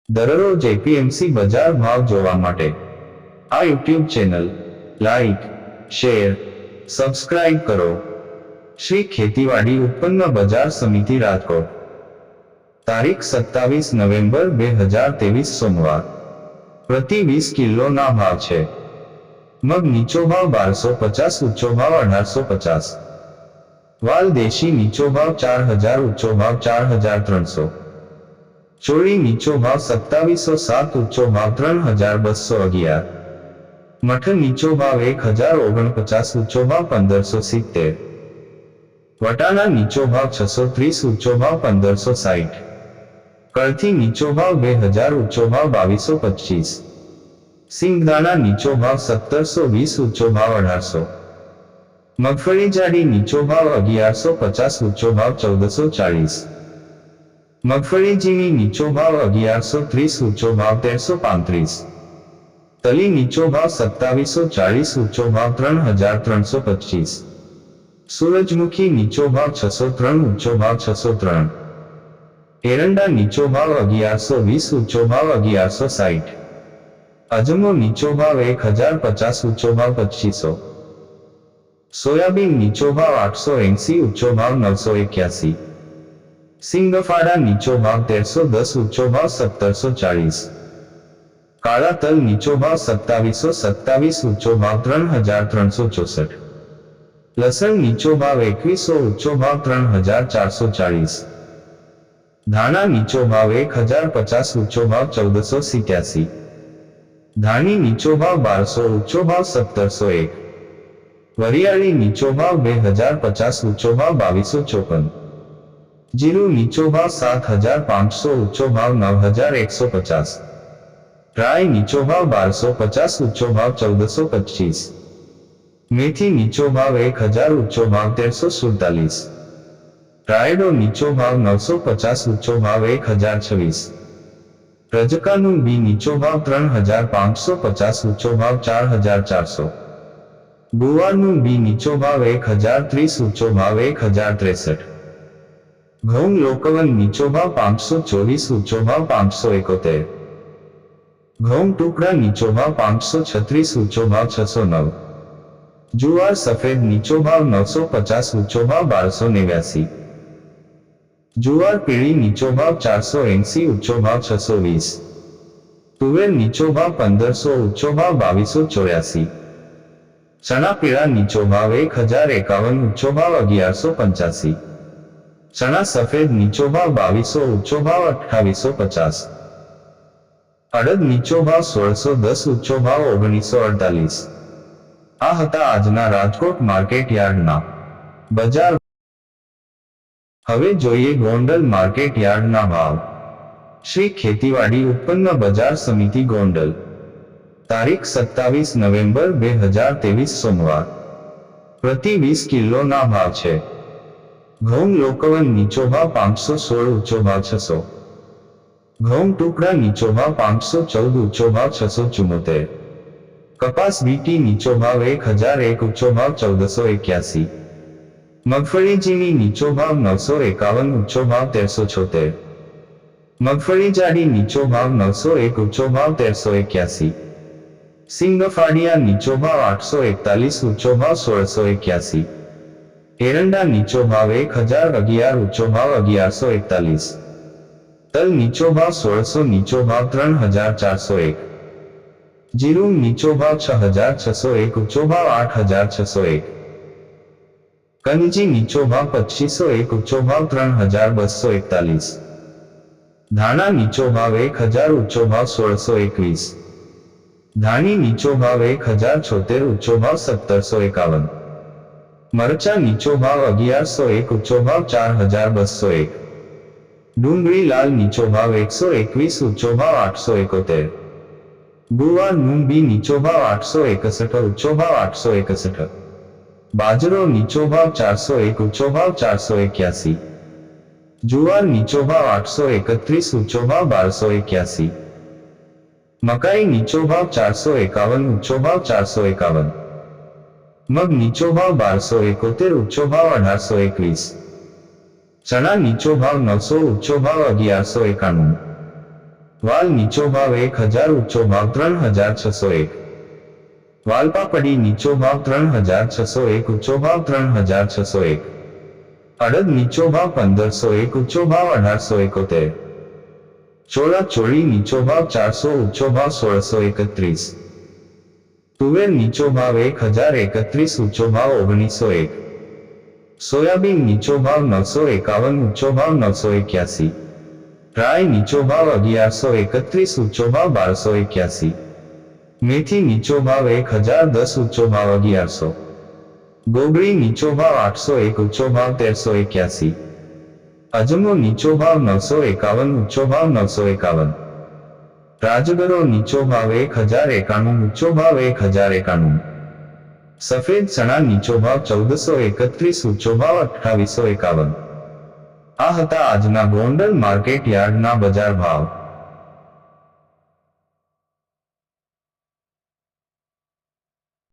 દરરોજ એપીએમસી બજાર ભાવ જોવા માટે આ YouTube channel like, share, subscribe કરો. શ્રી ખેતીવાડી ઉત્પન્ન બજાર સમિતિ રાજકોટ, તારીખ 27 નવેમ્બર 2023 સોમવાર. પ્રતિ 20 કિલોના ભાવ છે. મગ નીચો ભાવ 1250, ઊંચો ભાવ 1850. વાલ દેશી નીચો ભાવ 4000, ઊંચો ભાવ 4300. ચોળી નીચો ભાવ 2707, ઊંચો ભાવ 3211. મઠ નીચો ભાવ 1049, ઊંચો ભાવ 1570. વટાણા નીચો ભાવ 630, ઊંચો ભાવ 1560. કળથી નીચો ભાવ 2000, ઊંચો ભાવ 2225. સિંગદાણા નીચો ભાવ 1720, ઊંચો ભાવ 1800. મગફળી જાડી નીચો ભાવ 1150, ઊંચો ભાવ 1440. મગફળી ઝીણી નીચો ભાવ 1130, ઊંચો ભાવ 1335. તલી નીચો ભાવ 2740, ઊંચો ભાવ 3325. સૂરજમુખી નીચો ભાવ 603, ઊંચો ભાવ 603. એરંડા નીચો ભાવ 1120, ઊંચો ભાવ 1160. અજમો નીચો ભાવ 1050, ઊંચો ભાવ 2500. સોયાબીન નીચો ભાવ 880, ઊંચો ભાવ 981. સિંગફાડા નીચો ભાવ 1310, ઊંચો ભાવ 1740. કાળા તલ નીચો ભાવ 2727, ઊંચો ભાવ 3364. લસણ નીચો ભાવ 2100, ઊંચો ભાવ 3440. ધાણા નીચો ભાવ 1050, ઊંચો ભાવ 1487. ધાણી નીચો ભાવ 1200, ઊંચો ભાવ 1701. વરિયાળી નીચો ભાવ 2050, ઊંચો ભાવ 2254. જીરું નીચો ભાવ 7500, ઊંચો ભાવ 9150. રાઈ નીચો ભાવ 1250, ઊંચો ભાવ 1425. મેથી નીચો ભાવ 1000, ઊંચો ભાવ 1347. રાયડો નીચો ભાવ 950, ઊંચો ભાવ 1026. રજકાનું બી નીચો ભાવ 3550, ઊંચો ભાવ 4400. ગુવારનું બી નીચો ભાવ 1030, ઊંચો ભાવ 1063. ઘઉં લોકવન નીચો ભાવ 524, ઊંચો ભાવ 571. ઘઉં ટુકડા નીચો ભાવ 536, ઊંચો ભાવ 609. જુવાર સફેદ નીચો ભાવ 950, ઊંચો ભાવ 1289. જુવાર પીળી નીચો ભાવ 480, ઊંચો ભાવ 620. તુવેર નીચો ભાવ 1500, ઊંચો ભાવ 2284. ચણા પીળા નીચો ભાવ 1051, ઊંચો ભાવ 1185. ચણા સફેદ નીચો ભાવ 2200, ઊંચો ભાવ 2850. અડદ નીચો ભાવ 1610, ઊંચો ભાવ 1948. આ હતા આજના રાજકોટ માર્કેટ યાર્ડના બજાર. હવે જોઈએ ગોંડલ માર્કેટ યાર્ડના ભાવ. શ્રી ખેતીવાડી ઉત્પન્ન બજાર સમિતિ ગોંડલ, તારીખ 27 નવેમ્બર 2023 સોમવાર. પ્રતિ 20 કિલોના ભાવ છે. ઘઉં લોકવન નીચો ભાવ 516, ઊંચો ભાવ 600. ઘઉં ટુકડા નીચો ભાવ 514, ઊંચો ભાવ 674. કપાસ બીટી નીચો ભાવ 1001, ઊંચો ભાવ 1481. મગફળી ઝીણી નીચો ભાવ 951, ઊંચો ભાવ 1376. મગફળી જાડી નીચો ભાવ 901, ઊંચો ભાવ 1381. સિંગફાડિયા નીચો ભાવ 841, ઊંચો ભાવ 1681. એરંડા નીચો ભાવ 1011, ઊંચો ભાવ 1141. તલ નીચો ભાવ 1600, નીચો ભાવ 3401. જીરું નીચો ભાવ 6601, ઊંચો ભાવ 8601. કંજી નીચો ભાવ 2501, ઊંચો ભાવ 3241. ધાણા નીચો ભાવ 1000, ઊંચો ભાવ 1621. ધાણી નીચો ભાવ 1076, ઊંચો ભાવ 1751. મરચા નીચો ભાવ 1101, ઊંચો ભાવ 4201. ડુંગળી લાલ નીચો ભાવ 121, ઊંચો ભાવ 871. ગુવાર મૂંગી નીચો ભાવ 861, ઊંચો ભાવ 861. બાજરો નીચો ભાવ 401, ઊંચો ભાવ 481. જુવાર નીચો ભાવ 831, ઊંચો ભાવ 1281. મકાઈ નીચો ભાવ 451, ઊંચો ભાવ 451. મગ નીચો ભાવ 1271, ઊંચો ભાવ 1821. ચણા નીચો ભાવ 900, ઊંચો ભાવ 1191. વાલ નીચો ભાવ 1000, ઊંચો ભાવ 3601. વાલપાપડી નીચો ભાવ 3601, ઊંચો ભાવ 3601. અડદ નીચો ભાવ 1501, ઊંચો ભાવ 1871. ચોળા ચોળી નીચો ભાવ 400, ઊંચો ભાવ 1631. તુવેર નીચો ભાવ 1031, ઊંચો ભાવ 1901. સોયાબીન નીચો ભાવ 951, ઊંચો ભાવ 981. રાઈ નીચો ભાવ 1131, ઊંચો ભાવ 1281. મેથી નીચો ભાવ 1010, ઊંચો ભાવ 1100. ગોગળી નીચો ભાવ 801, ઊંચો ભાવ 1381. અજમો નીચો ભાવ 951, ઊંચો ભાવ 951. રાજગરો નીચો ભાવ 1091, ઊંચો ભાવ 1091. સફેદ ચણા નીચો ભાવ 1431, ઊંચો ભાવ 2851. આ હતા આજના ગોંડલ માર્કેટ યાર્ડના બજાર ભાવ.